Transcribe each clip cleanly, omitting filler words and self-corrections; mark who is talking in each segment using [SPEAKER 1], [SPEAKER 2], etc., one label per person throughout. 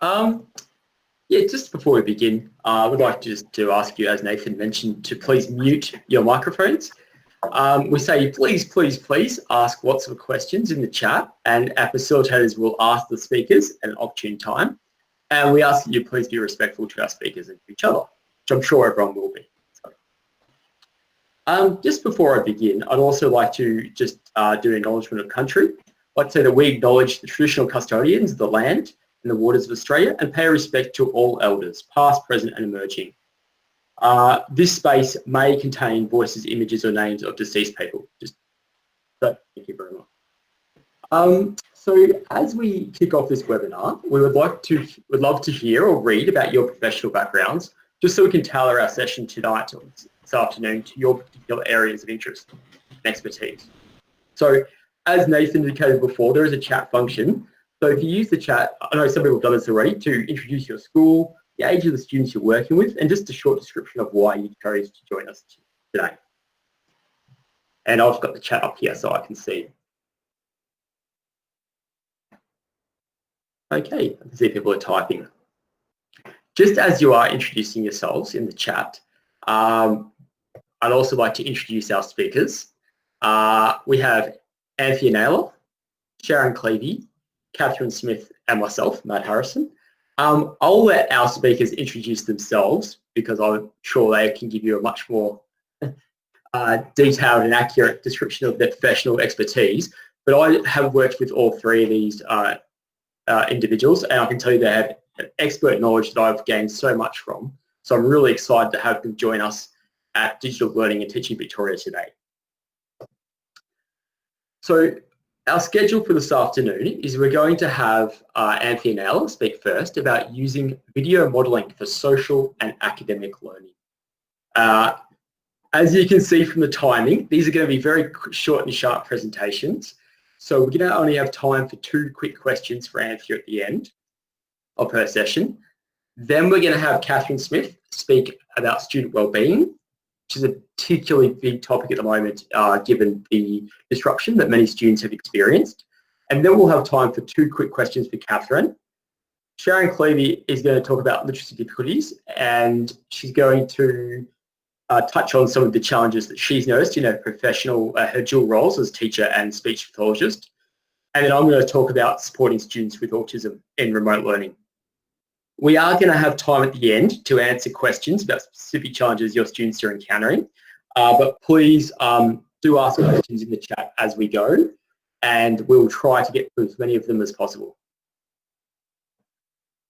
[SPEAKER 1] Um, yeah, just before we begin, I would like to ask you, as Nathan mentioned, to please mute your microphones. We say, please ask lots of questions in the chat, and our facilitators will ask the speakers at an opportune time. And we ask that you please be respectful to our speakers and to each other, which I'm sure everyone will be. Just before I begin, I'd also like to just do an acknowledgement of country. I'd like to say that we acknowledge the traditional custodians of the land and the waters of Australia and pay respect to all elders, past, present and emerging. This space may contain voices, images or names of deceased people. Thank you very much. So as we kick off this webinar, we would love to hear or read about your professional backgrounds, just so we can tailor our session tonight or this afternoon to your particular areas of interest and expertise. So as Nathan indicated before, there is a chat function. So if you use the chat, I know some people have done this already, to introduce your school, the age of the students you're working with, and just a short description of why you chose to join us today. And I've got the chat up here so I can see. Okay, I can see people are typing. Just as you are introducing yourselves in the chat, I'd also like to introduce our speakers. We have Anthea Naylor, Sharon Klieve, Catherine Smith and myself, Matt Harrison. I'll let our speakers introduce themselves because I'm sure they can give you a much more detailed and accurate description of their professional expertise. But I have worked with all three of these individuals, and I can tell you they have expert knowledge that I've gained so much from. So I'm really excited to have them join us at Digital Learning and Teaching Victoria today. So our schedule for this afternoon is we're going to have Anthea Naylor speak first about using video modelling for social and academic learning. As you can see from the timing, these are going to be very short and sharp presentations. So we're going to only have time for 2 quick questions for Anthea at the end of her session. Then we're going to have Catherine Smith speak about student wellbeing, which is a particularly big topic at the moment, given the disruption that many students have experienced. And then we'll have time for 2 quick questions for Catherine. Sharon Klieve is going to talk about literacy difficulties, and she's going to touch on some of the challenges that she's noticed in her dual roles as teacher and speech pathologist. And then I'm going to talk about supporting students with autism in remote learning. We are going to have time at the end to answer questions about specific challenges your students are encountering, but please do ask questions in the chat as we go, and we'll try to get through as many of them as possible.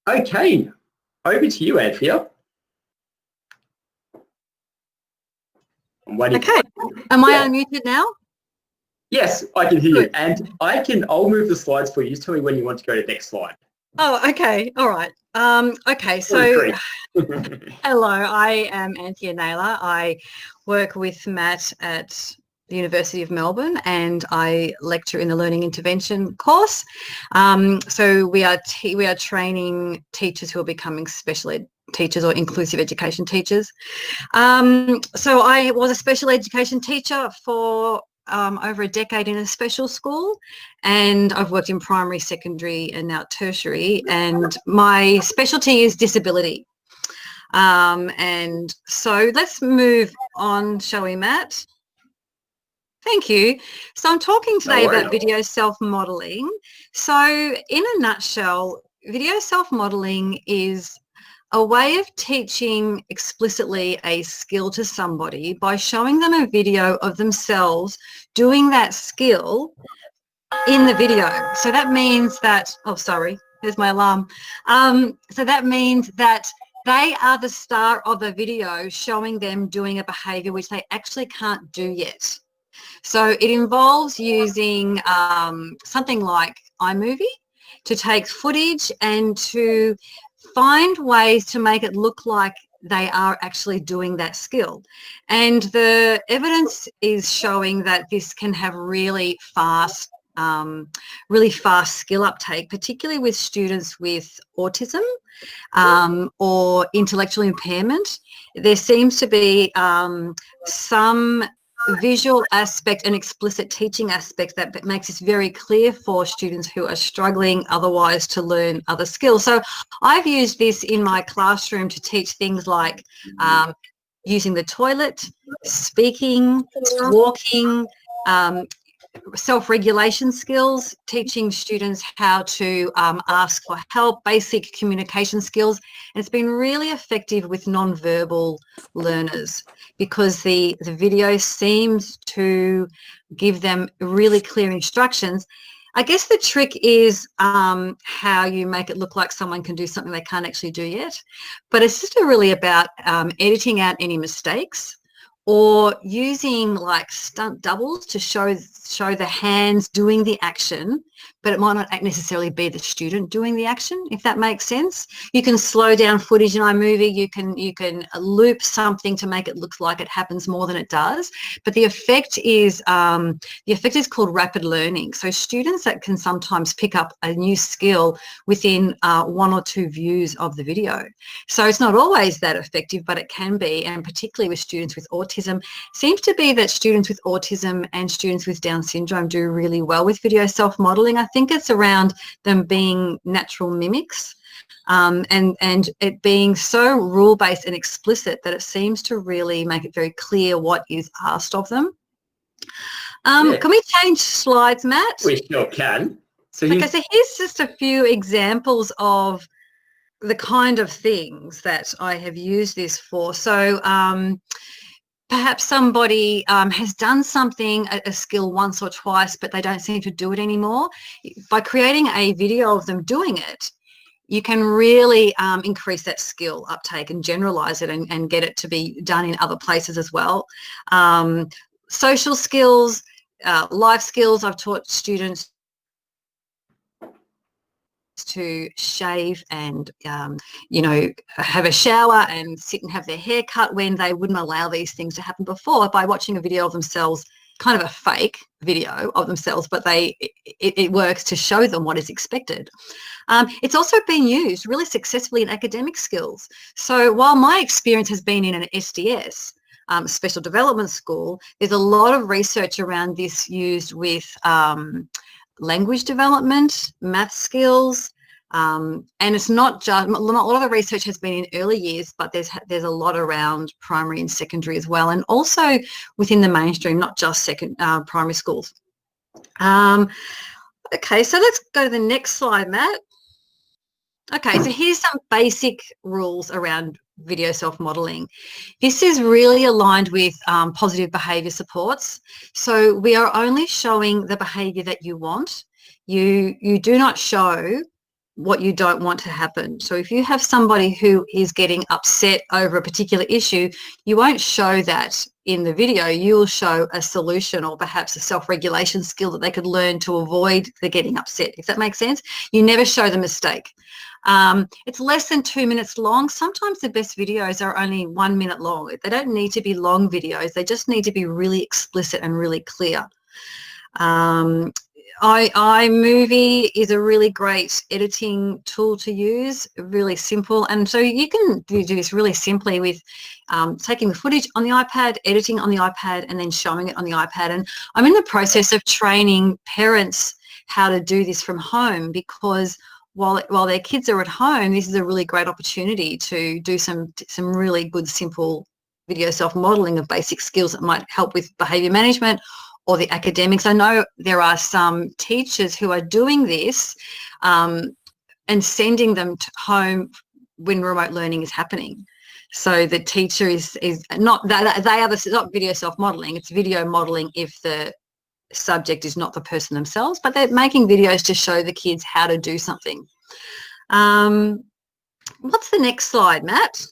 [SPEAKER 1] Okay, over to you, Anthea.
[SPEAKER 2] Okay, am I unmuted now?
[SPEAKER 1] Yes, I can hear you, and I'll move the slides for you. Just tell me when you want to go to the next slide.
[SPEAKER 2] Oh, okay, all right. Okay, so hello, I am Anthea Naylor. I work with Matt at the University of Melbourne, and I lecture in the Learning Intervention course. So we are training teachers who are becoming special ed teachers or inclusive education teachers. So I was a special education teacher for over a decade in a special school, and I've worked in primary, secondary and now tertiary, and my specialty is disability. And so let's move on, shall we, Matt? Thank you. So I'm talking today about video self-modelling. So in a nutshell, video self-modelling is a way of teaching explicitly a skill to somebody by showing them a video of themselves doing that skill in the video. So that means that, oh, sorry, there's my alarm. So that means that they are the star of a video showing them doing a behaviour which they actually can't do yet. So it involves using something like iMovie to take footage and to find ways to make it look like they are actually doing that skill. And the evidence is showing that this can have really fast skill uptake, particularly with students with autism or intellectual impairment. There seems to be some visual aspect and explicit teaching aspect that makes this very clear for students who are struggling otherwise to learn other skills. So I've used this in my classroom to teach things like using the toilet, speaking, walking, self-regulation skills, teaching students how to ask for help, basic communication skills. And it's been really effective with non-verbal learners because the video seems to give them really clear instructions. I guess the trick is how you make it look like someone can do something they can't actually do yet. But it's just really about editing out any mistakes, or using like stunt doubles to show the hands doing the action, but it might not necessarily be the student doing the action, if that makes sense. You can slow down footage in iMovie, you can loop something to make it look like it happens more than it does, but the effect is called rapid learning. So students that can sometimes pick up a new skill within 1 or 2 views of the video. So it's not always that effective, but it can be, and particularly with students with autism. Seems to be that students with autism and students with Down syndrome do really well with video self-modeling. I think it's around them being natural mimics, and it being so rule-based and explicit that it seems to really make it very clear what is asked of them. Can we change slides, Matt?
[SPEAKER 1] We sure can. So
[SPEAKER 2] here's just a few examples of the kind of things that I have used this for. So perhaps somebody has done something, a skill once or twice, but they don't seem to do it anymore. By creating a video of them doing it, you can really increase that skill uptake and generalize it and get it to be done in other places as well. Social skills, life skills. I've taught students to shave and have a shower and sit and have their hair cut when they wouldn't allow these things to happen before, by watching a video of themselves, kind of a fake video of themselves, but it works to show them what is expected. It's also been used really successfully in academic skills. So while my experience has been in an SDS, special development school, there's a lot of research around this used with language development, math skills, and it's not just, a lot of the research has been in early years, but there's a lot around primary and secondary as well, and also within the mainstream, not just primary schools. Okay, so let's go to the next slide, Matt. Okay, so here's some basic rules around video self-modeling. This is really aligned with positive behaviour supports. So we are only showing the behaviour that you want. You do not show what you don't want to happen. So if you have somebody who is getting upset over a particular issue, you won't show that in the video. You'll show a solution or perhaps a self-regulation skill that they could learn to avoid the getting upset, if that makes sense. You never show the mistake. It's less than 2 minutes long. Sometimes the best videos are only 1 minute long. They don't need to be long videos. They just need to be really explicit and really clear. iMovie is a really great editing tool to use, really simple. And so you can do this really simply with taking the footage on the iPad, editing on the iPad, and then showing it on the iPad. And I'm in the process of training parents how to do this from home, because while their kids are at home, this is a really great opportunity to do some really good, simple video self-modeling of basic skills that might help with behaviour management or the academics. I know there are some teachers who are doing this and sending them to home when remote learning is happening. So the teacher is not, it's not video self-modeling, it's video modelling if the subject is not the person themselves, but they're making videos to show the kids how to do something. What's the next slide, Matt?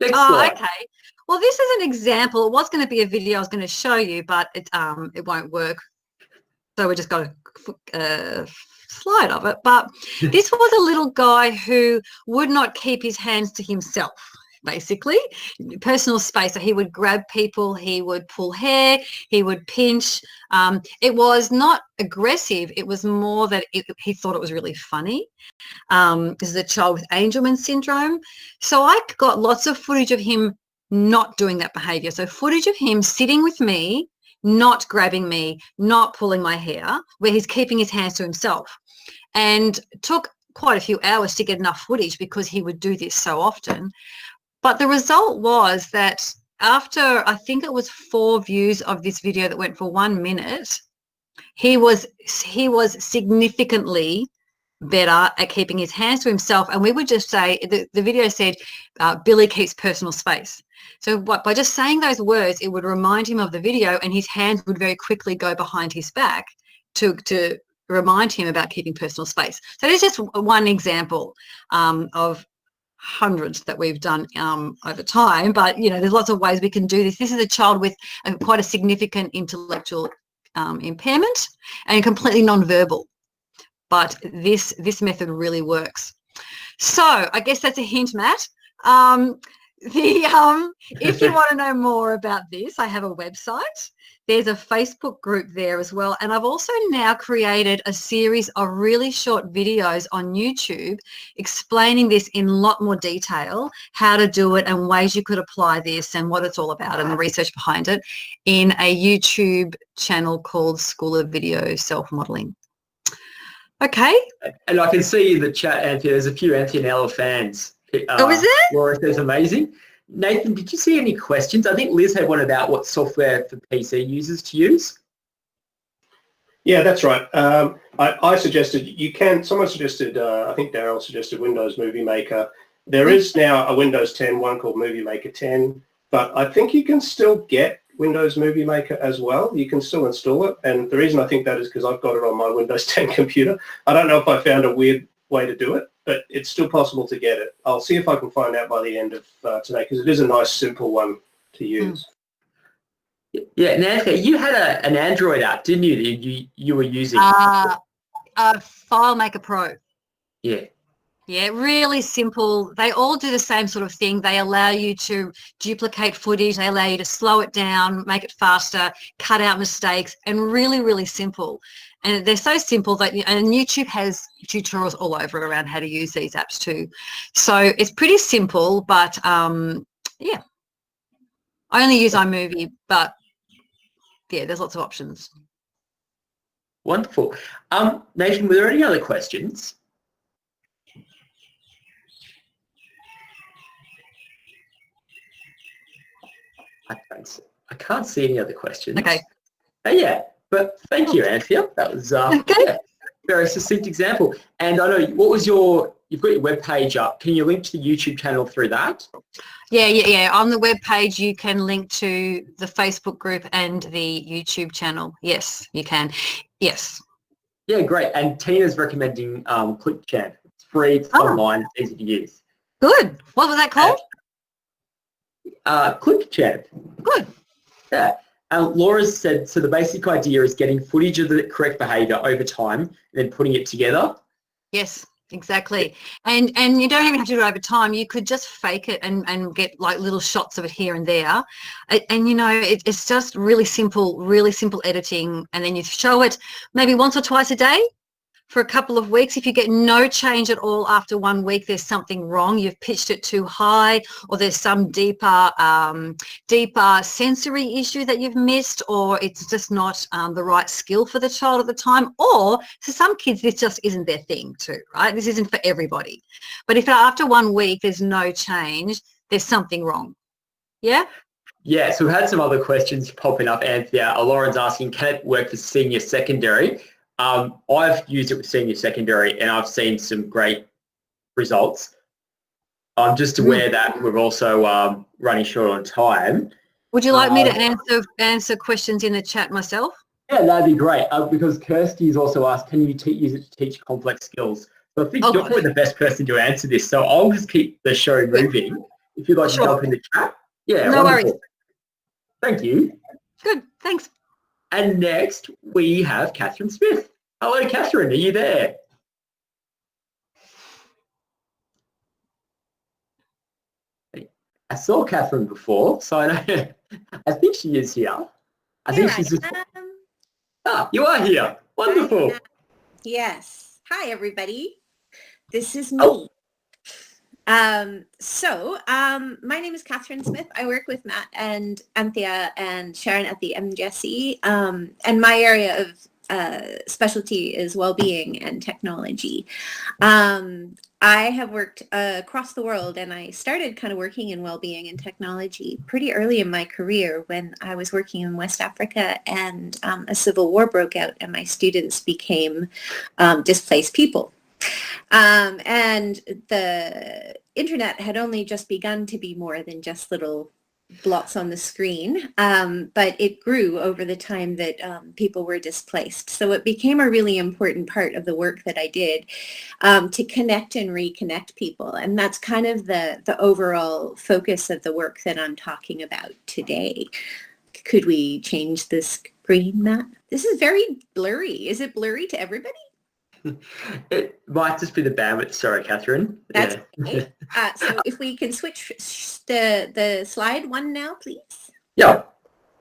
[SPEAKER 1] Next slide.
[SPEAKER 2] Okay. Well, this is an example. It was going to be a video I was going to show you, but it won't work. So we just got a slide of it. But this was a little guy who would not keep his hands to himself, basically. Personal space. So he would grab people, he would pull hair, he would pinch. It was not aggressive. It was more that he thought it was really funny. This is a child with Angelman syndrome. So I got lots of footage of him not doing that behavior. So footage of him sitting with me, not grabbing me, not pulling my hair, where he's keeping his hands to himself. And it took quite a few hours to get enough footage because he would do this so often. But the result was that after, I think it was 4 views of this video that went for 1 minute, he was significantly better at keeping his hands to himself. And we would just say, the video said, Billy keeps personal space. So by just saying those words, it would remind him of the video, and his hands would very quickly go behind his back to remind him about keeping personal space. So there's just one example of hundreds that we've done over time, but there's lots of ways we can do this. This is a child with quite a significant intellectual impairment and completely non-verbal, but this method really works. So I guess that's a hint, Matt. If you want to know more about this, I have a website. There's a Facebook group there as well. And I've also now created a series of really short videos on YouTube explaining this in a lot more detail, how to do it and ways you could apply this and what it's all about and the research behind it, in a YouTube channel called School of Video Self-Modelling. Okay.
[SPEAKER 1] And I can see in the chat, Anthea, there's a few Anthea Naylor fans.
[SPEAKER 2] Oh, is it?
[SPEAKER 1] Laura says amazing. Nathan, did you see any questions? I think Liz had one about what software for PC users to use.
[SPEAKER 3] Yeah, that's right. I suggested someone suggested, I think Daryl suggested Windows Movie Maker. There is now a Windows 10 one called Movie Maker 10, but I think you can still get Windows Movie Maker as well. You can still install it. And the reason I think that is because I've got it on my Windows 10 computer. I don't know if I found a weird way to do it, but it's still possible to get it. I'll see if I can find out by the end of today, because it is a nice, simple one to use.
[SPEAKER 1] Yeah, Nancy, you had an Android app, didn't you, that you were using?
[SPEAKER 2] FileMaker Pro.
[SPEAKER 1] Yeah.
[SPEAKER 2] Yeah, really simple. They all do the same sort of thing. They allow you to duplicate footage. They allow you to slow it down, make it faster, cut out mistakes, and really, really simple. And they're so simple that, and YouTube has tutorials all over it around how to use these apps too. So it's pretty simple, but yeah. I only use iMovie, but yeah, there's lots of options.
[SPEAKER 1] Wonderful. Nathan, were there any other questions? I can't see any other questions.
[SPEAKER 2] Okay.
[SPEAKER 1] Yeah, but thank you, Anthea. That was yeah, very succinct example. And I know, you've got your webpage up. Can you link to the YouTube channel through that?
[SPEAKER 2] Yeah. On the webpage, you can link to the Facebook group and the YouTube channel. Yes, you can. Yes.
[SPEAKER 1] Yeah, great. And Tina's recommending ClickChamp. It's free, it's online, it's easy to use.
[SPEAKER 2] Good. What was that called?
[SPEAKER 1] ClickChamp.
[SPEAKER 2] Good.
[SPEAKER 1] Yeah. Laura said, so the basic idea is getting footage of the correct behaviour over time and then putting it together.
[SPEAKER 2] Yes, exactly. And you don't even have to do it over time. You could just fake it and get like little shots of it here and there. And it's just really simple editing. And then you show it maybe once or twice a day for a couple of weeks. If you get no change at all after 1 week, there's something wrong. You've pitched it too high, or there's some deeper sensory issue that you've missed, or it's just not the right skill for the child at the time. Or for some kids, this just isn't their thing too, right? This isn't for everybody. But if after 1 week there's no change, there's something wrong. Yeah?
[SPEAKER 1] Yeah, so we've had some other questions popping up, Anthea. Lauren's asking, can it work for senior secondary? I've used it with senior secondary and I've seen some great results. I'm just aware that we're also running short on time.
[SPEAKER 2] Would you like me to answer questions in the chat myself?
[SPEAKER 1] Yeah, that'd be great, because Kirsty's also asked, can you use it to teach complex skills? So I think you're probably the best person to answer this, so I'll just keep the show moving. If you'd like to help in the chat. Yeah,
[SPEAKER 2] no worries.
[SPEAKER 1] Thank you.
[SPEAKER 2] Good, thanks.
[SPEAKER 1] And next we have Catherine Smith. Hello, Catherine, are you there? I saw Catherine before, so I think she is here. I think she's just... you are here. Wonderful.
[SPEAKER 4] Yes. Hi, everybody. This is me. My name is Catherine Smith. I work with Matt and Anthea and Sharon at the MGSE, and my area of specialty is well-being and technology. I have worked across the world, and I started kind of working in well-being and technology pretty early in my career when I was working in West Africa, and a civil war broke out and my students became displaced people. And the internet had only just begun to be more than just little blots on the screen, but it grew over the time that people were displaced. So it became a really important part of the work that I did to connect and reconnect people. And that's kind of the overall focus of the work that I'm talking about today. Could we change the screen, Matt? This is very blurry. Is it blurry to everybody?
[SPEAKER 1] It might just be the bandwidth. Sorry, Catherine.
[SPEAKER 4] That's okay. So if we can switch the slide one now, please.
[SPEAKER 1] Yeah.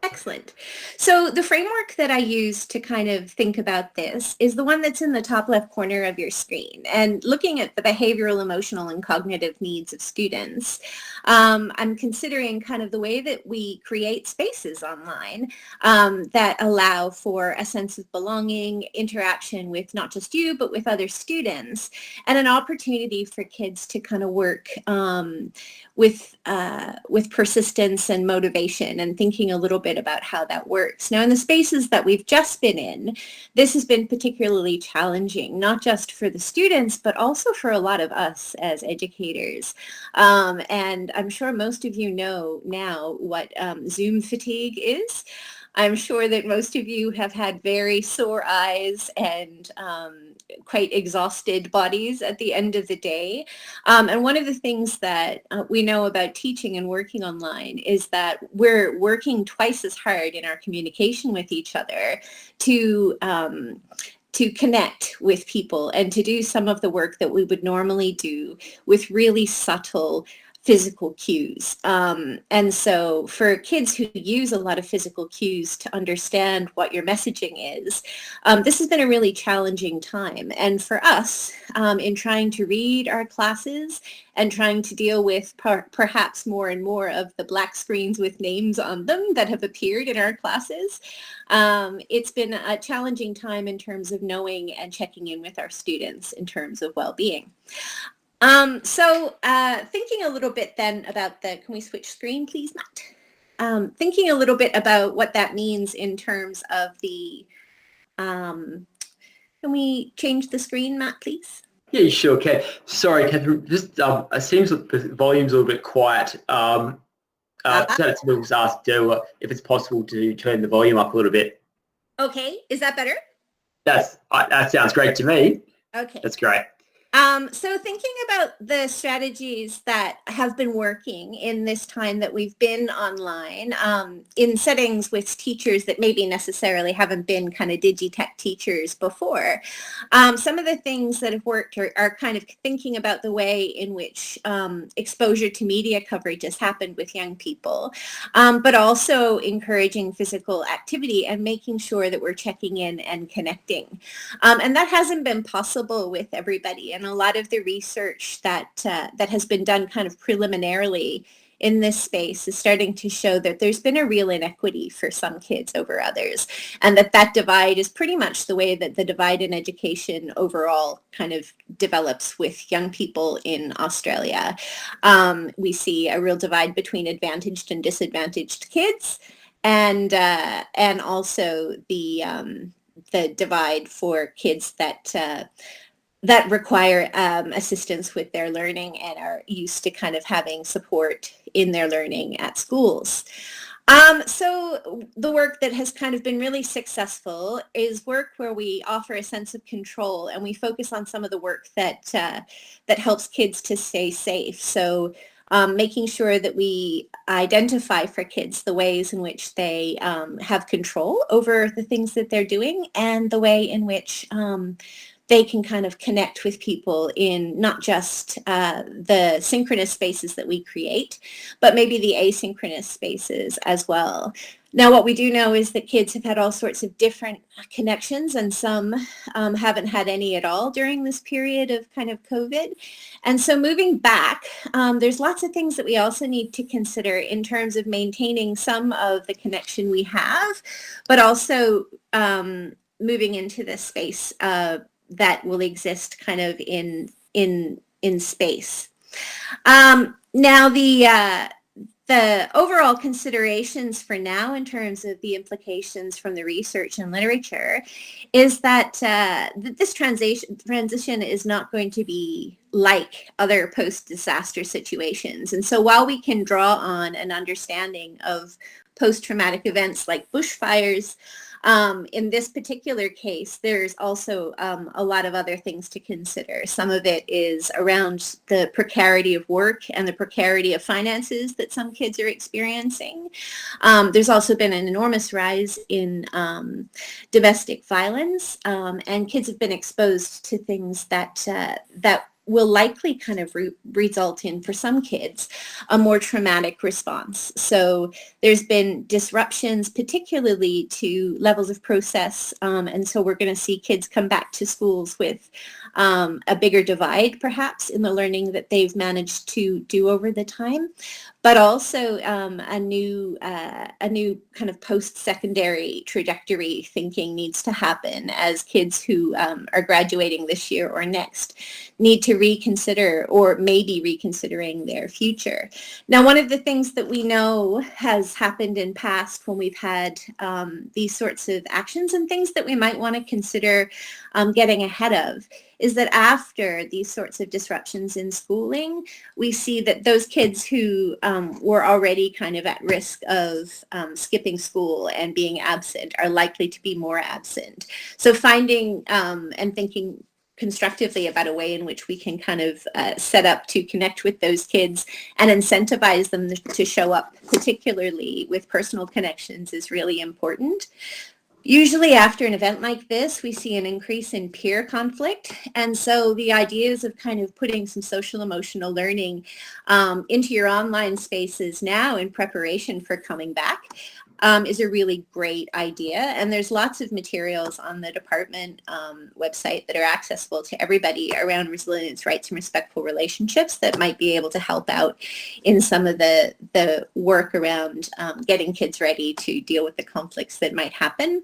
[SPEAKER 4] Excellent. So the framework that I use to kind of think about this is the one that's in the top left corner of your screen. And looking at the behavioral, emotional, and cognitive needs of students, I'm considering kind of the way that we create spaces online that allow for a sense of belonging, interaction with not just you, but with other students, and an opportunity for kids to kind of work with persistence and motivation, and thinking a little bit about how that works. Now, in the spaces that we've just been in, this has been particularly challenging, not just for the students, but also for a lot of us as educators. And I'm sure most of you know now what Zoom fatigue is. I'm sure that most of you have had very sore eyes and quite exhausted bodies at the end of the day. And one of the things that we know about teaching and working online is that we're working twice as hard in our communication with each other to connect with people and to do some of the work that we would normally do with really subtle physical cues. And so for kids who use a lot of physical cues to understand what your messaging is, this has been a really challenging time. And for us, in trying to read our classes and trying to deal with perhaps more and more of the black screens with names on them that have appeared in our classes, it's been a challenging time in terms of knowing and checking in with our students in terms of well-being. Thinking a little bit then about can we switch screen, please, Matt? Thinking a little bit about what that means in terms of can we change the screen, Matt, please?
[SPEAKER 1] Yeah, you sure can. Sorry, Catherine, just it seems that the volume's a little bit quiet. So it's just asked if it's possible to turn the volume up a little bit.
[SPEAKER 4] Okay, is that better?
[SPEAKER 1] That sounds great to me.
[SPEAKER 4] Okay.
[SPEAKER 1] That's great.
[SPEAKER 4] So thinking about the strategies that have been working in this time that we've been online, in settings with teachers that maybe necessarily haven't been kind of digitech teachers before, some of the things that have worked are kind of thinking about the way in which exposure to media coverage has happened with young people, but also encouraging physical activity and making sure that we're checking in and connecting. And that hasn't been possible with everybody. And a lot of the research that has been done kind of preliminarily in this space is starting to show that there's been a real inequity for some kids over others, and that divide is pretty much the way that the divide in education overall kind of develops with young people in Australia. We see a real divide between advantaged and disadvantaged kids, and also the divide for kids that require assistance with their learning and are used to kind of having support in their learning at schools. So the work that has kind of been really successful is work where we offer a sense of control, and we focus on some of the work that helps kids to stay safe. So making sure that we identify for kids the ways in which they have control over the things that they're doing, and the way in which they can kind of connect with people in not just the synchronous spaces that we create, but maybe the asynchronous spaces as well. Now, what we do know is that kids have had all sorts of different connections, and some haven't had any at all during this period of kind of COVID. And so moving back, there's lots of things that we also need to consider in terms of maintaining some of the connection we have, but also moving into this space that will exist kind of in space. Now, the overall considerations for now in terms of the implications from the research and literature is that this transition is not going to be like other post-disaster situations. And so while we can draw on an understanding of post-traumatic events like bushfires, in this particular case, there's also a lot of other things to consider. Some of it is around the precarity of work and the precarity of finances that some kids are experiencing. There's also been an enormous rise in domestic violence, and kids have been exposed to things that will likely kind of result in, for some kids, a more traumatic response. So there's been disruptions, particularly to levels of process. And so we're going to see kids come back to schools with a bigger divide, perhaps, in the learning that they've managed to do over the time, but also a new kind of post-secondary trajectory thinking needs to happen as kids who are graduating this year or next need to reconsider or maybe reconsidering their future. Now, one of the things that we know has happened in past when we've had these sorts of actions and things that we might want to consider getting ahead of is that after these sorts of disruptions in schooling, we see that those kids who were already kind of at risk of skipping school and being absent are likely to be more absent. So finding and thinking constructively about a way in which we can kind of set up to connect with those kids and incentivize them to show up, particularly with personal connections, is really important. Usually after an event like this, we see an increase in peer conflict. And so the ideas of kind of putting some social emotional learning into your online spaces now in preparation for coming back is a really great idea. And there's lots of materials on the department website that are accessible to everybody around resilience, rights, and respectful relationships that might be able to help out in some of the work around getting kids ready to deal with the conflicts that might happen.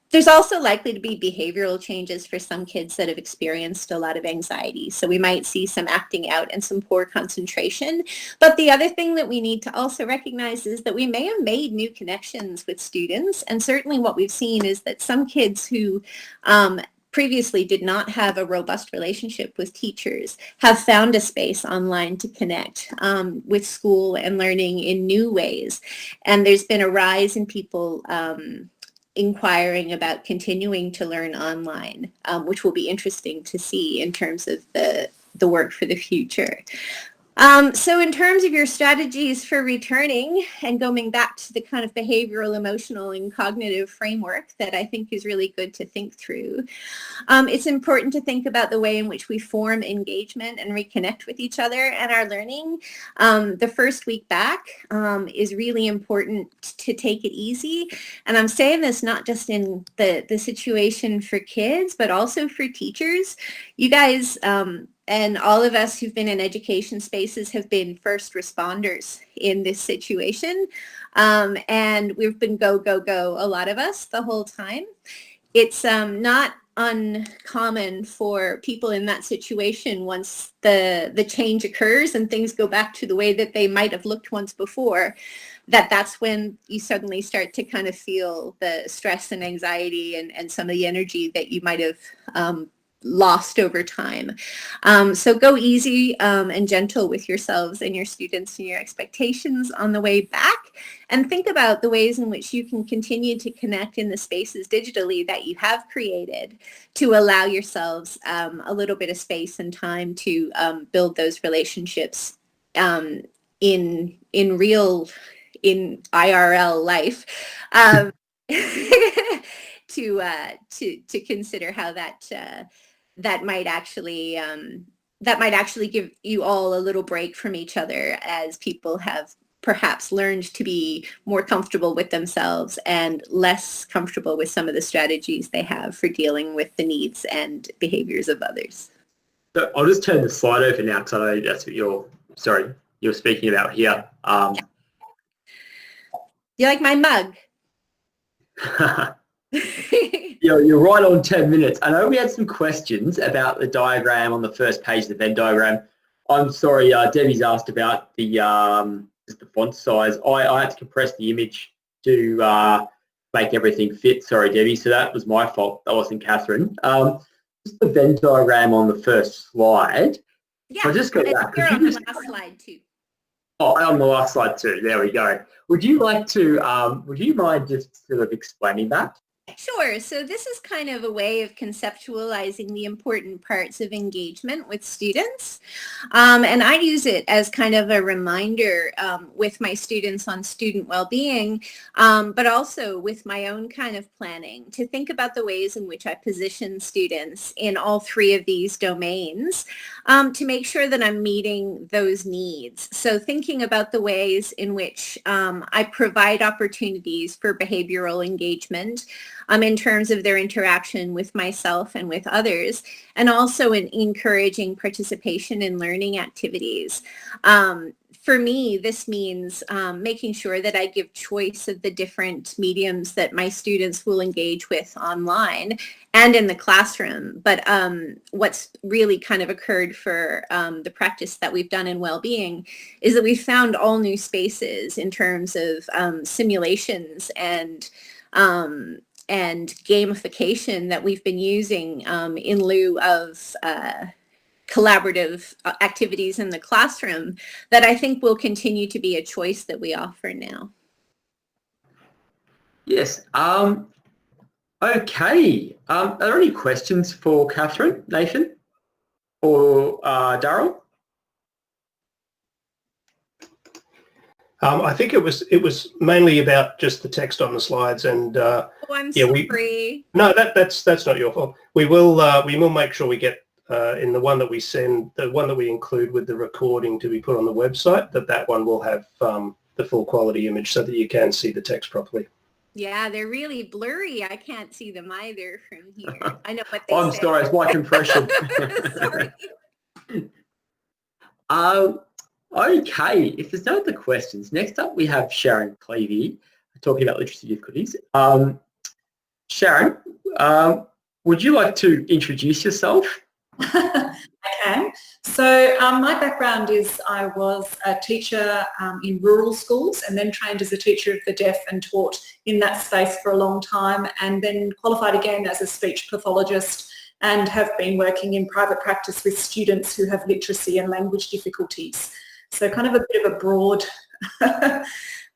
[SPEAKER 4] There's also likely to be behavioral changes for some kids that have experienced a lot of anxiety. So we might see some acting out and some poor concentration. But the other thing that we need to also recognize is that we may have made new connections with students. And certainly what we've seen is that some kids who previously did not have a robust relationship with teachers have found a space online to connect with school and learning in new ways. And there's been a rise in people inquiring about continuing to learn online, which will be interesting to see in terms of the work for the future. So in terms of your strategies for returning and going back to the kind of behavioral, emotional, and cognitive framework that I think is really good to think through, it's important to think about the way in which we form engagement and reconnect with each other and our learning. The first week back is really important to take it easy. And I'm saying this not just in the situation for kids, but also for teachers. You guys, and all of us who've been in education spaces have been first responders in this situation. And we've been go, go, go, a lot of us, the whole time. It's not uncommon for people in that situation, once the change occurs and things go back to the way that they might have looked once before, that's when you suddenly start to kind of feel the stress and anxiety and some of the energy that you might have lost over time. So go easy and gentle with yourselves and your students and your expectations on the way back, and think about the ways in which you can continue to connect in the spaces digitally that you have created to allow yourselves a little bit of space and time to build those relationships in IRL life, to consider how that might actually give you all a little break from each other as people have perhaps learned to be more comfortable with themselves and less comfortable with some of the strategies they have for dealing with the needs and behaviors of others.
[SPEAKER 1] So I'll just turn the slide over now because I know that's what you're speaking about here.
[SPEAKER 4] You like my mug?
[SPEAKER 1] You're right on 10 minutes. I know we had some questions about the diagram on the first page of the Venn diagram. I'm sorry, Debbie's asked about the just the font size. I had to compress the image to make everything fit. Sorry, Debbie. So that was my fault. That wasn't Catherine. Just the Venn diagram on the first slide.
[SPEAKER 4] Yeah,
[SPEAKER 1] I'll just go back.
[SPEAKER 4] you're on the last slide too.
[SPEAKER 1] Oh, on the last slide too. There we go. Would you like to? Would you mind just sort of explaining that?
[SPEAKER 4] Sure. So this is kind of a way of conceptualizing the important parts of engagement with students. And I use it as kind of a reminder with my students on student well-being, but also with my own kind of planning to think about the ways in which I position students in all three of these domains to make sure that I'm meeting those needs. So thinking about the ways in which I provide opportunities for behavioral engagement in terms of their interaction with myself and with others, and also in encouraging participation in learning activities. For me, this means making sure that I give choice of the different mediums that my students will engage with online and in the classroom. But what's really kind of occurred for the practice that we've done in well-being is that we've found all new spaces in terms of simulations and gamification that we've been using in lieu of collaborative activities in the classroom that I think will continue to be a choice that we offer now.
[SPEAKER 1] Yes. Okay. Are there any questions for Catherine, Nathan, or Daryl?
[SPEAKER 3] I think it was mainly about just the text on the slides, and
[SPEAKER 4] I'm sorry.
[SPEAKER 3] No, that's not your fault. We will make sure we get in the one that we send, the one that we include with the recording to be put on the website, that one will have the full quality image so that you can see the text properly.
[SPEAKER 4] Yeah, they're really blurry. I can't see them either from here. I know what they
[SPEAKER 1] I'm
[SPEAKER 4] say.
[SPEAKER 1] sorry, it's my compression.
[SPEAKER 4] Sorry.
[SPEAKER 1] Okay, if there's no other questions, next up we have Sharon Klieve talking about literacy difficulties. Sharon, would you like to introduce yourself?
[SPEAKER 5] I can. So my background is I was a teacher in rural schools and then trained as a teacher of the deaf and taught in that space for a long time, and then qualified again as a speech pathologist and have been working in private practice with students who have literacy and language difficulties. So kind of a bit of a broad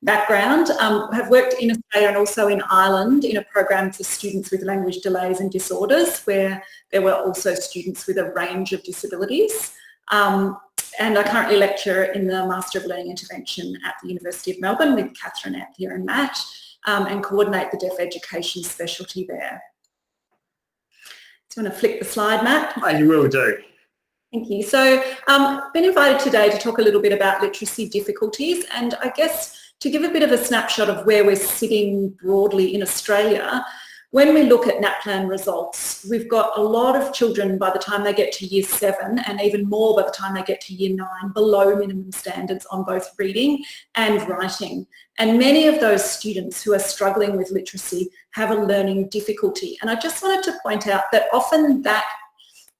[SPEAKER 5] background. Have worked in Australia and also in Ireland in a program for students with language delays and disorders, where there were also students with a range of disabilities. And I currently lecture in the Master of Learning Intervention at the University of Melbourne with Catherine, Anthea and Matt, and coordinate the deaf education specialty there. Do you want to flick the slide, Matt?
[SPEAKER 1] I will do.
[SPEAKER 5] Thank you. So I've been invited today to talk a little bit about literacy difficulties, and I guess to give a bit of a snapshot of where we're sitting broadly in Australia. When we look at NAPLAN results, we've got a lot of children by the time they get to year 7 and even more by the time they get to year 9 below minimum standards on both reading and writing. And many of those students who are struggling with literacy have a learning difficulty. And I just wanted to point out that often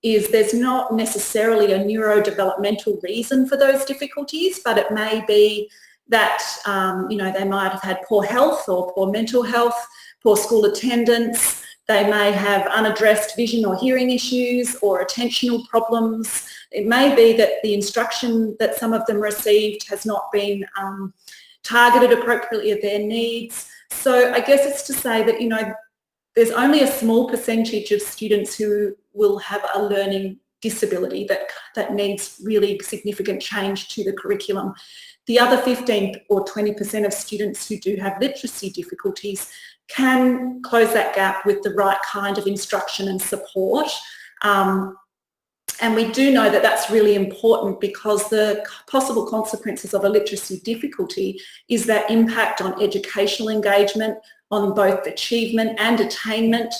[SPEAKER 5] there's not necessarily a neurodevelopmental reason for those difficulties, but it may be that they might have had poor health or poor mental health, poor school attendance. They may have unaddressed vision or hearing issues or attentional problems. It may be that the instruction that some of them received has not been targeted appropriately at their needs. So I guess it's to say that, there's only a small percentage of students who will have a learning disability that needs really significant change to the curriculum. The other 15 or 20% of students who do have literacy difficulties can close that gap with the right kind of instruction and support. And And we do know that that's really important because the possible consequences of a literacy difficulty is that impact on educational engagement, on both achievement and attainment,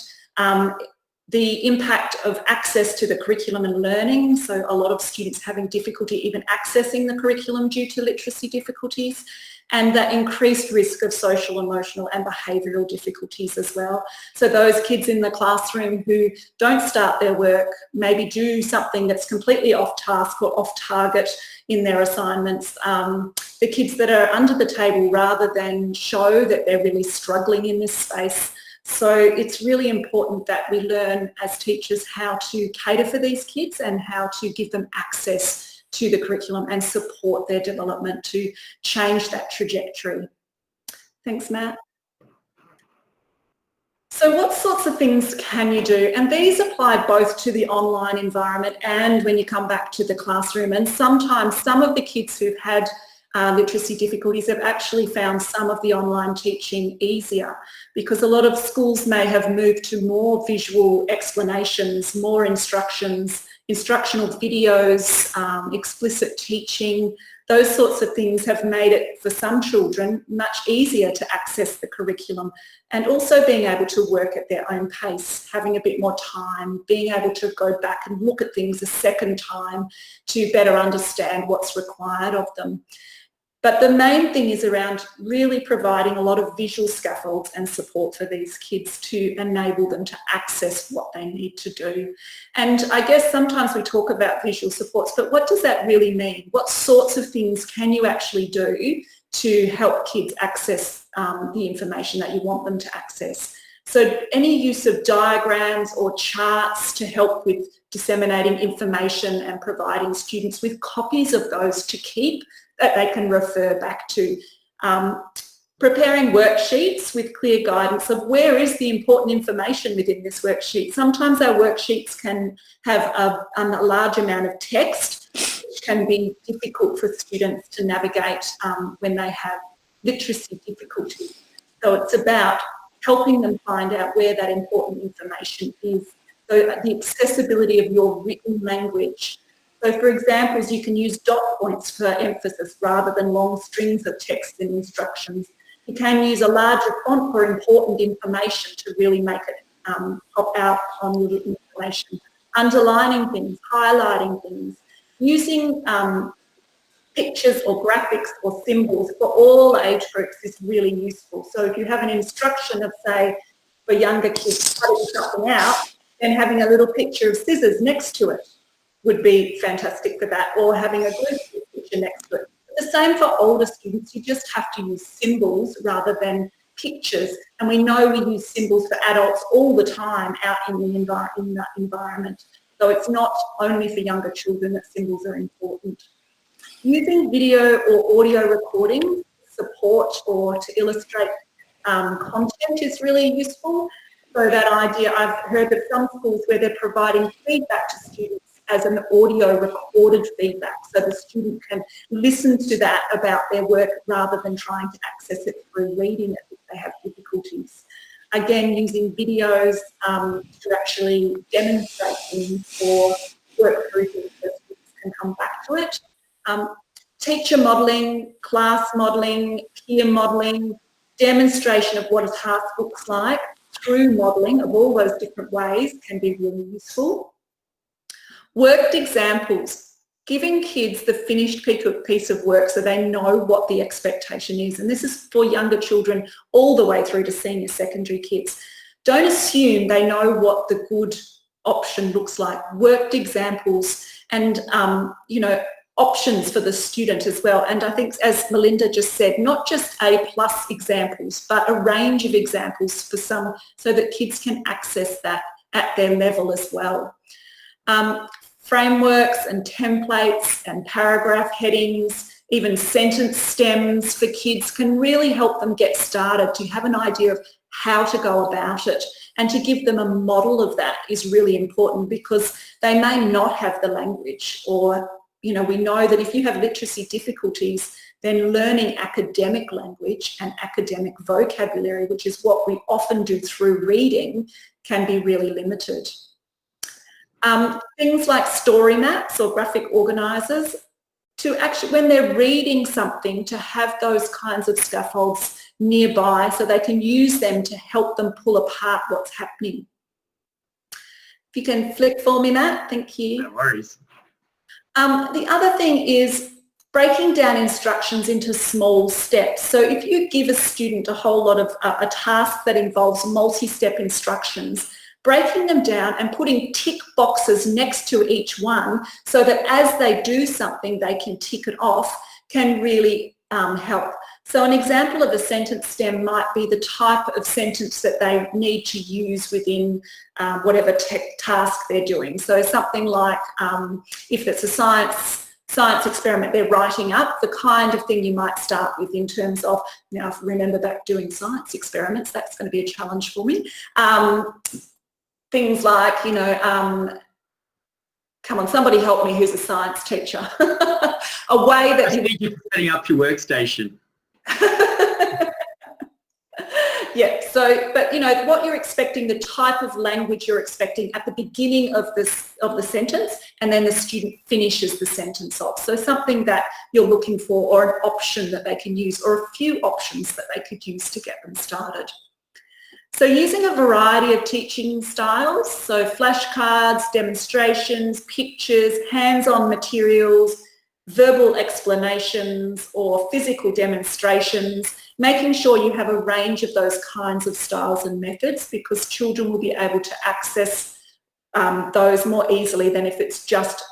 [SPEAKER 5] the impact of access to the curriculum and learning, so a lot of students having difficulty even accessing the curriculum due to literacy difficulties, and that increased risk of social, emotional and behavioural difficulties as well. So those kids in the classroom who don't start their work, maybe do something that's completely off task or off target in their assignments, the kids that are under the table rather than show that they're really struggling in this space. So it's really important that we learn as teachers how to cater for these kids and how to give them access to the curriculum and support their development to change that trajectory. Thanks, Matt. So what sorts of things can you do? And these apply both to the online environment and when you come back to the classroom. And sometimes some of the kids who've had literacy difficulties have actually found some of the online teaching easier because a lot of schools may have moved to more visual explanations, more instructions, instructional videos, explicit teaching. Those sorts of things have made it for some children much easier to access the curriculum, and also being able to work at their own pace, having a bit more time, being able to go back and look at things a second time to better understand what's required of them. But the main thing is around really providing a lot of visual scaffolds and support for these kids to enable them to access what they need to do. And I guess sometimes we talk about visual supports, but what does that really mean? What sorts of things can you actually do to help kids access the information that you want them to access? So any use of diagrams or charts to help with disseminating information and providing students with copies of those to keep that they can refer back to. Preparing worksheets with clear guidance of where is the important information within this worksheet. Sometimes our worksheets can have a large amount of text, which can be difficult for students to navigate when they have literacy difficulties. So it's about helping them find out where that important information is. So the accessibility of your written language. So for examples, you can use dot points for emphasis rather than long strings of text and instructions. You can use a larger font for important information to really make it pop out on your written information. Underlining things, highlighting things, using pictures or graphics or symbols for all age groups is really useful. So if you have an instruction of, say, for younger kids cutting something out, then having a little picture of scissors next to it would be fantastic for that, or having a glue picture next to it. The same for older students, you just have to use symbols rather than pictures, and we know we use symbols for adults all the time out in the environment. So it's not only for younger children that symbols are important. Using video or audio recordings support or to illustrate content is really useful. So that idea, I've heard of some schools where they're providing feedback to students as an audio recorded feedback, so the student can listen to that about their work rather than trying to access it through reading it if they have difficulties. Again, using videos to actually demonstrate things or work through things so students can come back to it. Teacher modelling, class modelling, peer modelling, demonstration of what a task looks like through modelling of all those different ways can be really useful. Worked examples, giving kids the finished piece of work so they know what the expectation is. And this is for younger children all the way through to senior secondary kids. Don't assume they know what the good option looks like. Worked examples and, options for the student as well. And I think, as Melinda just said, not just A+ examples, but a range of examples for some, so that kids can access that at their level as well. Frameworks and templates and paragraph headings, even sentence stems for kids can really help them get started, to have an idea of how to go about it, and to give them a model of that is really important, because they may not have the language, or we know that if you have literacy difficulties, then learning academic language and academic vocabulary, which is what we often do through reading, can be really limited. Things like story maps or graphic organisers, to actually, when they're reading something, to have those kinds of scaffolds nearby so they can use them to help them pull apart what's happening. If you can flick for me, Matt, thank you.
[SPEAKER 1] No worries.
[SPEAKER 5] The other thing is breaking down instructions into small steps. So if you give a student a whole lot of a task that involves multi-step instructions, breaking them down and putting tick boxes next to each one so that as they do something they can tick it off can really help. So an example of a sentence stem might be the type of sentence that they need to use within whatever task they're doing. So something like if it's a science experiment they're writing up, the kind of thing you might start with in terms of, now if I remember back doing science experiments, that's going to be a challenge for me. Things like, you know, come on, somebody help me who's a science teacher. A way that
[SPEAKER 1] you're setting up your workstation.
[SPEAKER 5] Yeah, so, but you know, what you're expecting, the type of language you're expecting at the beginning of the sentence, and then the student finishes the sentence off. So something that you're looking for, or an option that they can use, or a few options that they could use to get them started. So using a variety of teaching styles, so flashcards, demonstrations, pictures, hands-on materials, verbal explanations or physical demonstrations, making sure you have a range of those kinds of styles and methods, because children will be able to access those more easily than if it's just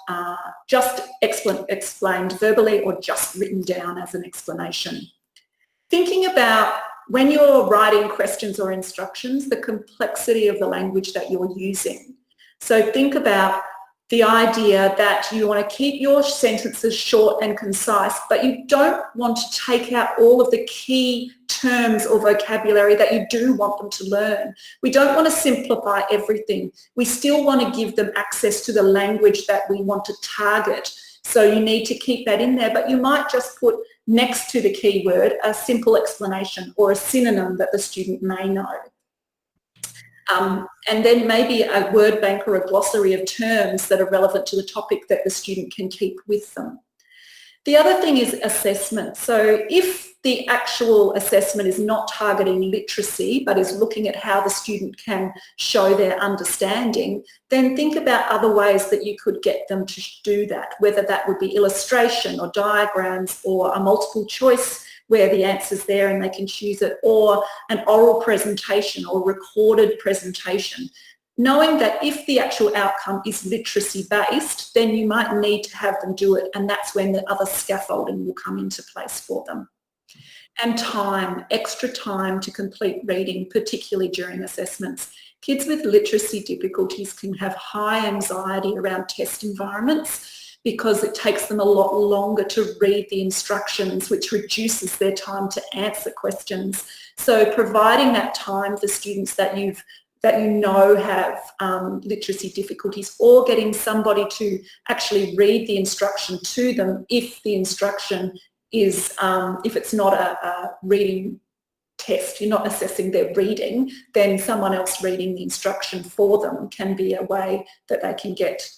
[SPEAKER 5] explained verbally or just written down as an explanation. Thinking about, when you're writing questions or instructions, the complexity of the language that you're using. So think about the idea that you want to keep your sentences short and concise, but you don't want to take out all of the key terms or vocabulary that you do want them to learn. We don't want to simplify everything. We still want to give them access to the language that we want to target. So you need to keep that in there, but you might just put next to the keyword a simple explanation or a synonym that the student may know. And then maybe a word bank or a glossary of terms that are relevant to the topic that the student can keep with them. The other thing is assessment. So if the actual assessment is not targeting literacy but is looking at how the student can show their understanding, then think about other ways that you could get them to do that, whether that would be illustration or diagrams or a multiple choice where the answer's there and they can choose it, or an oral presentation or recorded presentation. Knowing that if the actual outcome is literacy based, then you might need to have them do it, and that's when the other scaffolding will come into place for them. And time, extra time to complete reading, particularly during assessments. Kids with literacy difficulties can have high anxiety around test environments because it takes them a lot longer to read the instructions, which reduces their time to answer questions. So providing that time for students that you know have literacy difficulties, or getting somebody to actually read the instruction to them if the instruction is, if it's not a reading test, you're not assessing their reading, then someone else reading the instruction for them can be a way that they can get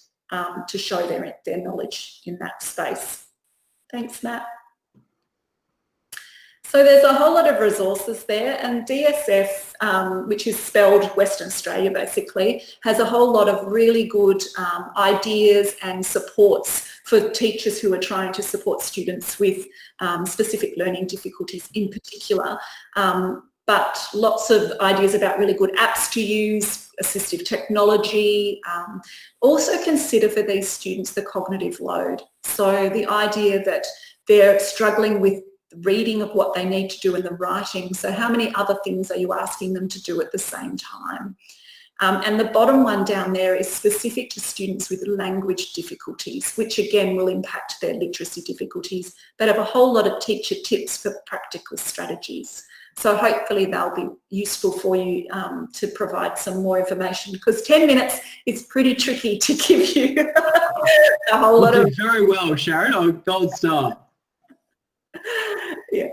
[SPEAKER 5] to show their knowledge in that space. Thanks, Matt. So there's a whole lot of resources there, and DSF, which is spelled Western Australia basically, has a whole lot of really good ideas and supports for teachers who are trying to support students with specific learning difficulties in particular. But lots of ideas about really good apps to use, assistive technology. Also consider for these students the cognitive load. So the idea that they're struggling with reading of what they need to do in the writing. So how many other things are you asking them to do at the same time? And the bottom one down there is specific to students with language difficulties, which again will impact their literacy difficulties, but have a whole lot of teacher tips for practical strategies. So hopefully they'll be useful for you to provide some more information, because 10 minutes is pretty tricky to give you a whole lot of...
[SPEAKER 1] Very well, Sharon. Gold star.
[SPEAKER 5] Yeah.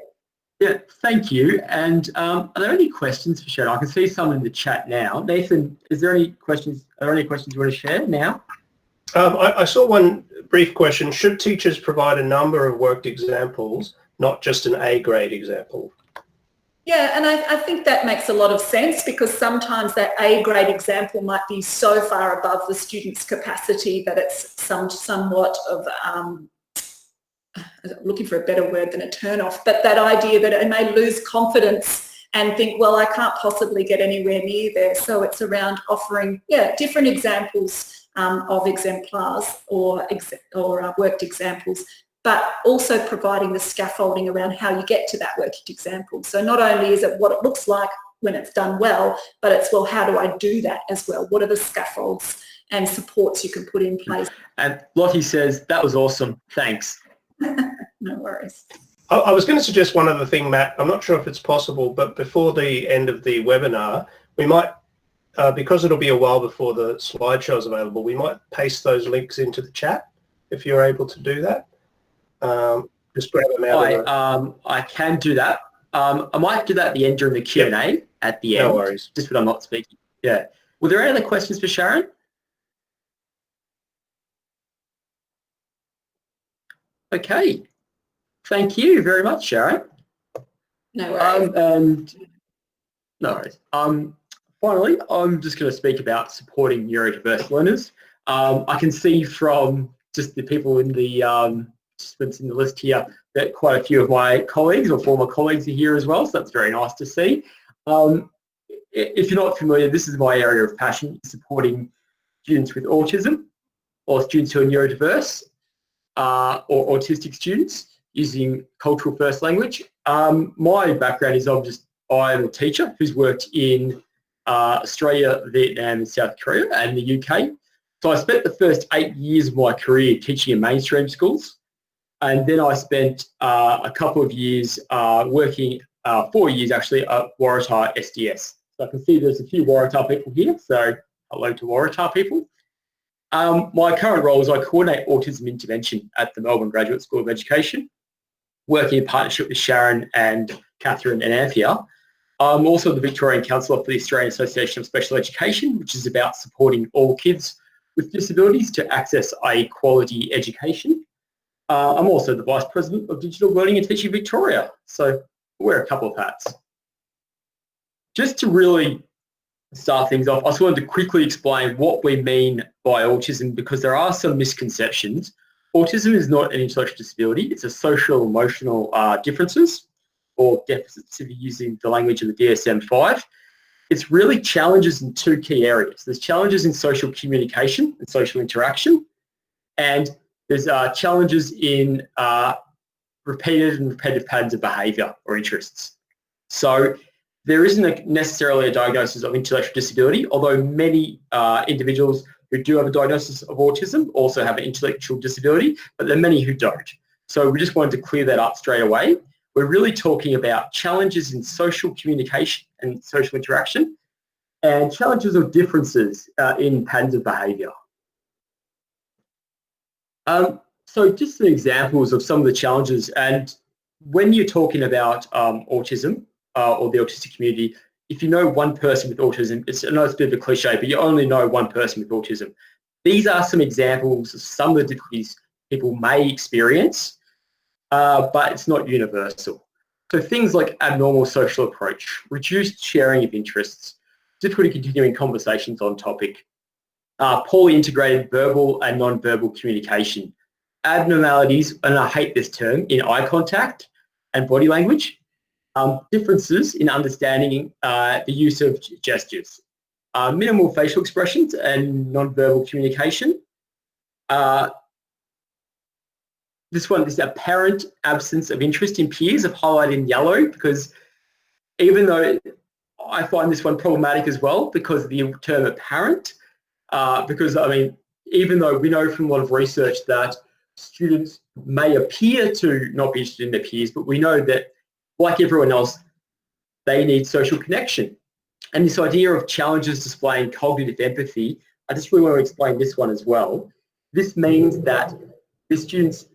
[SPEAKER 1] Yeah, thank you. And are there any questions for Sharon? I can see some in the chat now. Nathan, is there any questions? Are there any questions you want to share now?
[SPEAKER 3] I saw one brief question. Should teachers provide a number of worked examples, not just an A grade example?
[SPEAKER 5] Yeah, and I think that makes a lot of sense, because sometimes that A grade example might be so far above the student's capacity that it's somewhat of, looking for a better word than a turn off, but that idea that it may lose confidence and think, well, I can't possibly get anywhere near there. So it's around offering, different examples of exemplars or worked examples, but also providing the scaffolding around how you get to that worked example. So not only is it what it looks like when it's done well, but it's, well, how do I do that as well? What are the scaffolds and supports you can put in place?
[SPEAKER 1] And Lottie says, that was awesome. Thanks.
[SPEAKER 5] No worries.
[SPEAKER 3] I was going to suggest one other thing, Matt. I'm not sure if it's possible, but before the end of the webinar, we might, because it'll be a while before the slideshow is available, we might paste those links into the chat if you're able to do that. Just grab them out.
[SPEAKER 1] I can do that. I might do that at the end during the Q&A at the end.
[SPEAKER 3] No worries.
[SPEAKER 1] Just when I'm not speaking. Yeah. Were there any other questions for Sharon? Okay. Thank you very much, Sharon.
[SPEAKER 5] No worries.
[SPEAKER 1] And no worries. Finally, I'm just going to speak about supporting neurodiverse learners. I can see from just the people in the participants in the list here that quite a few of my colleagues or former colleagues are here as well, so that's very nice to see. If you're not familiar, this is my area of passion, supporting students with autism or students who are neurodiverse or autistic students using cultural first language. My background is I'm a teacher who's worked in Australia, Vietnam and South Korea and the UK. So I spent the first 8 years of my career teaching in mainstream schools, and then I spent a couple of years working, 4 years actually, at Waratah SDS. So I can see there's a few Waratah people here, so hello to Waratah people. My current role is I coordinate autism intervention at the Melbourne Graduate School of Education, working in partnership with Sharon and Catherine and Anthea. I'm also the Victorian Counsellor for the Australian Association of Special Education, which is about supporting all kids with disabilities to access a quality education. I'm also the Vice President of Digital Learning and Teaching Victoria, so I wear a couple of hats. Just to really start things off, I just wanted to quickly explain what we mean by autism, because there are some misconceptions. Autism is not an intellectual disability, it's a social emotional differences or deficits, if you're using the language of the DSM-5. It's really challenges in two key areas. There's challenges in social communication and social interaction, and there's challenges in repeated and repetitive patterns of behaviour or interests. So there isn't necessarily a diagnosis of intellectual disability, although many individuals who do have a diagnosis of autism also have an intellectual disability, but there are many who don't. So we just wanted to clear that up straight away. We're really talking about challenges in social communication and social interaction, and challenges or differences in patterns of behaviour. So just some examples of some of the challenges, and when you're talking about autism or the autistic community, if you know one person with autism, I know it's a bit of a cliche, but you only know one person with autism. These are some examples of some of the difficulties people may experience, but it's not universal. So things like abnormal social approach, reduced sharing of interests, difficulty continuing conversations on topic, poorly integrated verbal and non-verbal communication, abnormalities, and I hate this term, in eye contact and body language, differences in understanding the use of gestures, minimal facial expressions and non-verbal communication. This one is apparent absence of interest in peers. I've highlighted in yellow because even though I find this one problematic as well because of the term apparent, because I mean, even though we know from a lot of research that students may appear to not be interested in their peers, but we know that like everyone else, they need social connection. And this idea of challenges displaying cognitive empathy, I just really want to explain this one as well. This means that the students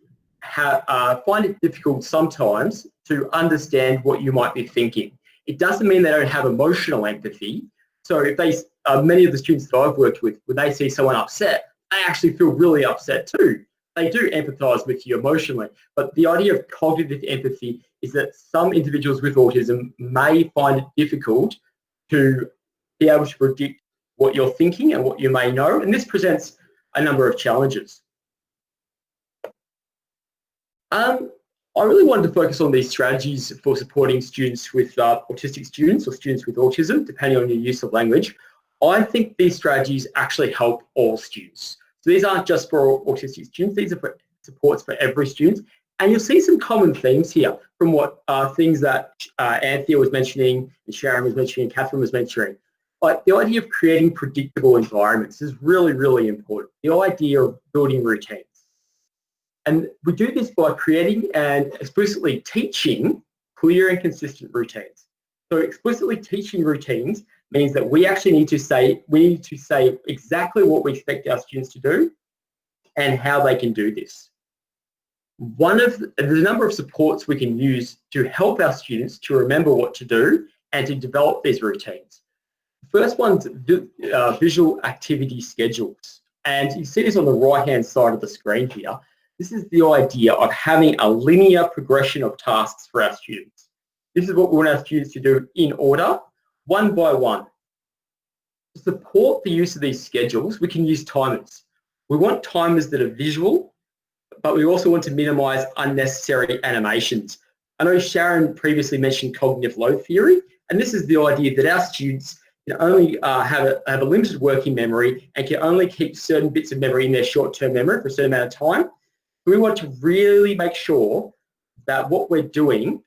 [SPEAKER 1] find it difficult sometimes to understand what you might be thinking. It doesn't mean they don't have emotional empathy. So if they, many of the students that I've worked with, when they see someone upset, they actually feel really upset too. They do empathise with you emotionally. But the idea of cognitive empathy is that some individuals with autism may find it difficult to be able to predict what you're thinking and what you may know. And this presents a number of challenges. I really wanted to focus on these strategies for supporting students with autistic students or students with autism, depending on your use of language. I think these strategies actually help all students. So these aren't just for autistic students, these are for supports for every student. And you'll see some common themes here from what things that Anthea was mentioning, and Sharon was mentioning, and Catherine was mentioning. Like the idea of creating predictable environments is really, really important. The idea of building routines. And we do this by creating and explicitly teaching clear and consistent routines. So explicitly teaching routines means that we actually need to say exactly what we expect our students to do and how they can do this. There's a number of supports we can use to help our students to remember what to do and to develop these routines. The first one's visual activity schedules. And you see this on the right-hand side of the screen here. This is the idea of having a linear progression of tasks for our students. This is what we want our students to do in order, one by one. To support the use of these schedules, we can use timers. We want timers that are visual, but we also want to minimise unnecessary animations. I know Sharon previously mentioned cognitive load theory, and this is the idea that our students can only have a limited working memory and can only keep certain bits of memory in their short-term memory for a certain amount of time. We want to really make sure that what we're doing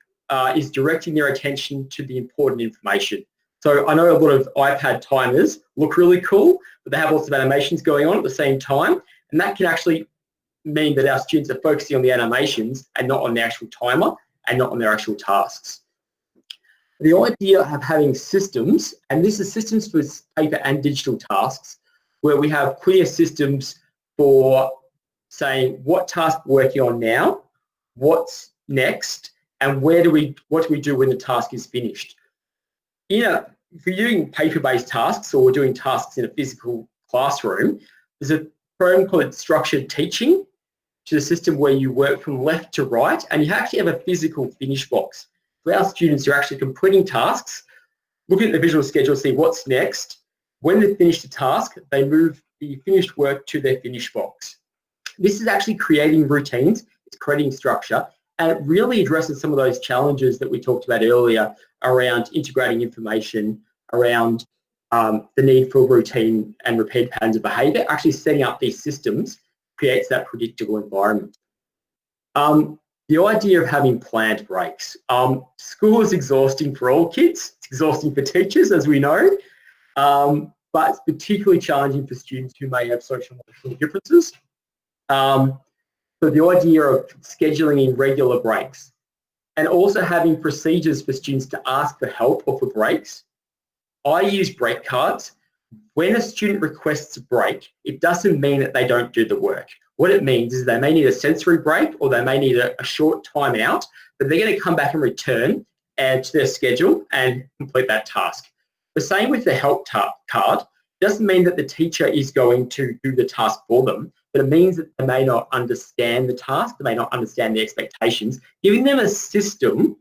[SPEAKER 1] is directing their attention to the important information. So I know a lot of iPad timers look really cool, but they have lots of animations going on at the same time, and that can actually mean that our students are focusing on the animations and not on the actual timer and not on their actual tasks. The idea of having systems, and this is systems for paper and digital tasks, where we have clear systems for saying what task we're working on now, what's next, and what do we do when the task is finished. If you're doing paper-based tasks or doing tasks in a physical classroom, there's a program called structured teaching, which is a system where you work from left to right, and you actually have a physical finish box. For our students who are actually completing tasks, looking at the visual schedule, see what's next. When they finish the task, they move the finished work to their finish box. This is actually creating routines, it's creating structure, and it really addresses some of those challenges that we talked about earlier around integrating information, around the need for routine and repeat patterns of behaviour. Actually setting up these systems creates that predictable environment. The idea of having planned breaks. School is exhausting for all kids. It's exhausting for teachers, as we know, but it's particularly challenging for students who may have social and emotional differences. So the idea of scheduling in regular breaks and also having procedures for students to ask for help or for breaks. I use break cards. When a student requests a break, it doesn't mean that they don't do the work. What it means is they may need a sensory break or they may need a short time out, but they're going to come back and return to their schedule and complete that task. The same with the help card. It doesn't mean that the teacher is going to do the task for them, but it means that they may not understand the task, they may not understand the expectations. Giving them a system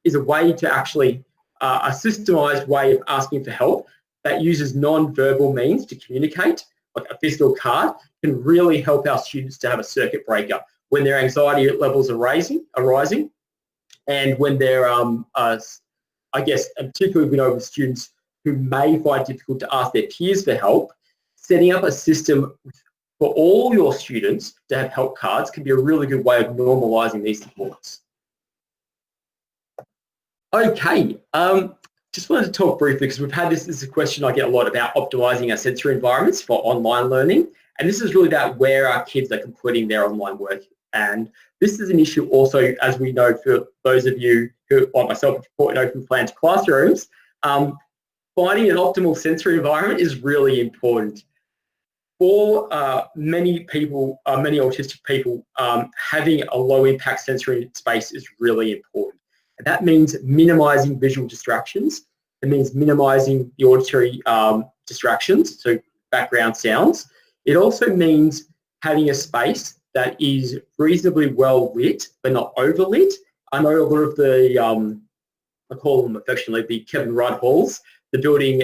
[SPEAKER 1] is a way to actually, a systemised way of asking for help that uses non-verbal means to communicate, like a physical card, can really help our students to have a circuit breaker when their anxiety levels are rising, and when they're, I guess, and particularly we know with students who may find it difficult to ask their peers for help, setting up a system for all your students to have help cards can be a really good way of normalising these supports. Okay, just wanted to talk briefly because we've had this is a question I get a lot about optimising our sensory environments for online learning, and this is really about where our kids are completing their online work. And this is an issue also, as we know, for those of you who, like myself, have taught in open plan classrooms, finding an optimal sensory environment is really important. for many people, many autistic people, having a low impact sensory space is really important. And that means minimizing visual distractions. It means minimizing the auditory distractions, so background sounds. It also means having a space that is reasonably well lit, but not overlit. I know a lot of the, I call them affectionately the Kevin Rudd halls, the building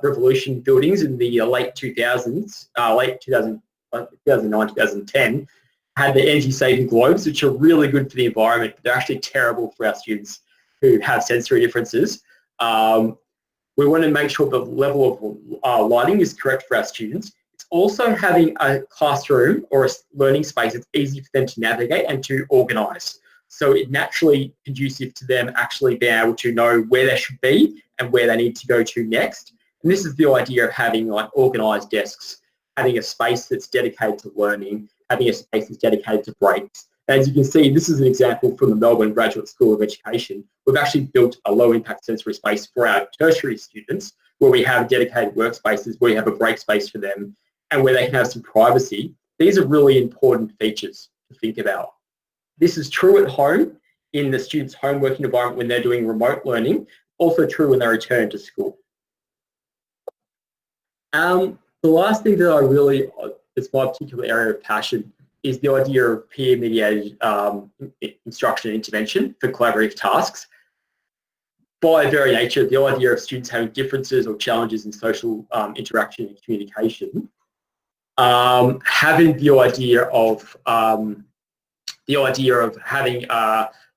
[SPEAKER 1] revolution buildings in the late 2000s, late 2009, 2010, had the energy-saving globes, which are really good for the environment, but they're actually terrible for our students who have sensory differences. We want to make sure the level of lighting is correct for our students. It's also having a classroom or a learning space that's easy for them to navigate and to organise. So it's naturally conducive to them actually being able to know where they should be and where they need to go to next. And this is the idea of having like organised desks, having a space that's dedicated to learning, having a space that's dedicated to breaks. As you can see, this is an example from the Melbourne Graduate School of Education. We've actually built a low impact sensory space for our tertiary students where we have dedicated workspaces, where we have a break space for them and where they can have some privacy. These are really important features to think about. This is true at home in the students' home working environment when they're doing remote learning, also true when they return to school. The last thing that I really, it's my particular area of passion, is the idea of peer-mediated instruction and intervention for collaborative tasks. By very nature, the idea of students having differences or challenges in social interaction and communication, having the idea of having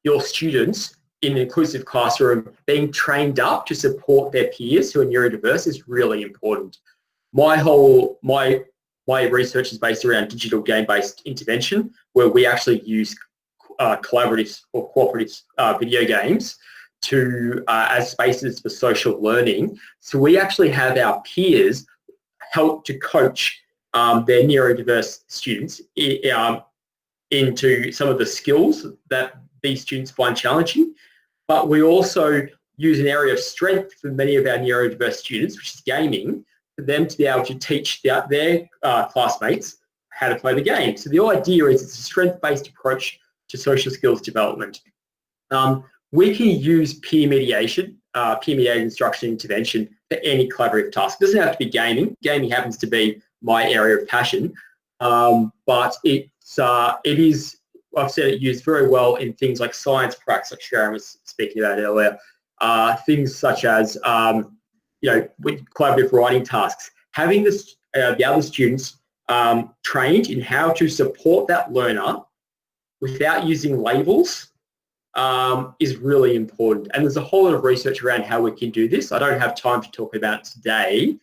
[SPEAKER 1] your students in an inclusive classroom being trained up to support their peers who are neurodiverse is really important. My research is based around digital game-based intervention, where we actually use collaborative or cooperative video games to as spaces for social learning. So we actually have our peers help to coach their neurodiverse students into some of the skills that these students find challenging. But we also use an area of strength for many of our neurodiverse students, which is gaming, for them to be able to teach their classmates how to play the game. So the idea is it's a strength-based approach to social skills development. We can use peer-mediated instruction intervention for any collaborative task. It doesn't have to be gaming. Gaming happens to be my area of passion, but it is, I've said it used very well in things like science practice, like Sharon was speaking about earlier, things such as with collaborative writing tasks. Having the other students trained in how to support that learner without using labels is really important. And there's a whole lot of research around how we can do this. I don't have time to talk about it today.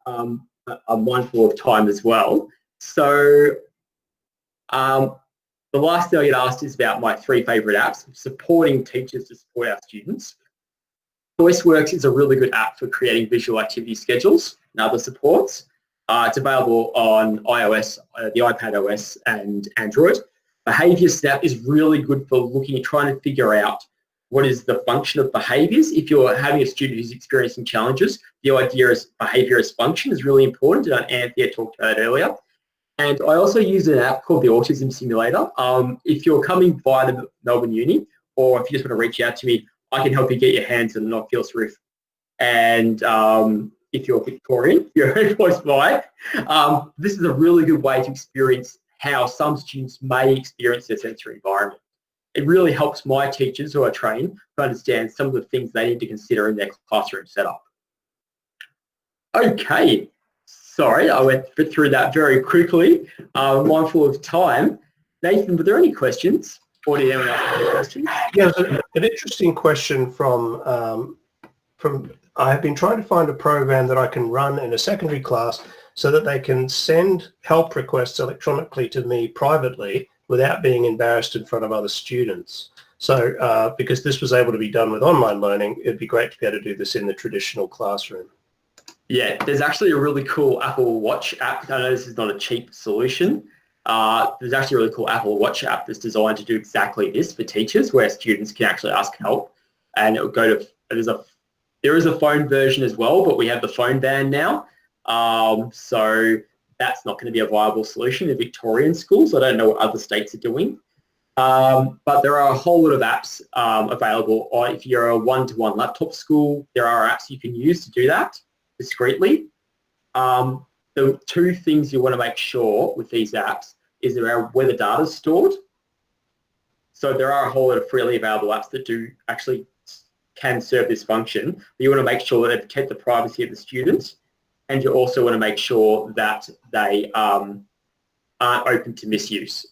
[SPEAKER 1] I'm mindful of time as well. So the last thing I get asked is about my 3 favourite apps, supporting teachers to support our students. VoiceWorks is a really good app for creating visual activity schedules and other supports. It's available on iOS, the iPad OS and Android. Behaviour Snap is really good for looking at trying to figure out what is the function of behaviours. If you're having a student who's experiencing challenges, the idea is behaviour as function is really important, and Anthea talked about it earlier. And I also use an app called the Autism Simulator. If you're coming via the Melbourne Uni, or if you just want to reach out to me, I can help you get your hands on an Oculus Rift. And if you're Victorian, you're close by, this is a really good way to experience how some students may experience their sensory environment. It really helps my teachers who are trained to understand some of the things they need to consider in their classroom setup. Okay, sorry, I went through that very quickly, mindful of time. Nathan, were there any questions? Or did anyone else have any questions?
[SPEAKER 3] Yeah, an interesting question from I have been trying to find a program that I can run in a secondary class so that they can send help requests electronically to me privately without being embarrassed in front of other students. So because this was able to be done with online learning, it'd be great to be able to do this in the traditional classroom.
[SPEAKER 1] Yeah, there's actually a really cool Apple Watch app. I know this is not a cheap solution. There's actually a really cool Apple Watch app that's designed to do exactly this for teachers, where students can actually ask help, and it will go to, there is a phone version as well, but we have the phone ban now. So that's not going to be a viable solution in Victorian schools. I don't know what other states are doing. But there are a whole lot of apps available. Or if you're a one-to-one laptop school, there are apps you can use to do that discreetly. The two things you want to make sure with these apps is around where the data is stored. So there are a whole lot of freely available apps that do actually can serve this function. But you want to make sure that they've kept the privacy of the students, and you also want to make sure that they aren't open to misuse.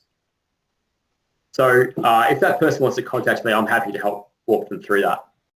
[SPEAKER 1] So if that person wants to contact me, I'm happy to help walk them through that.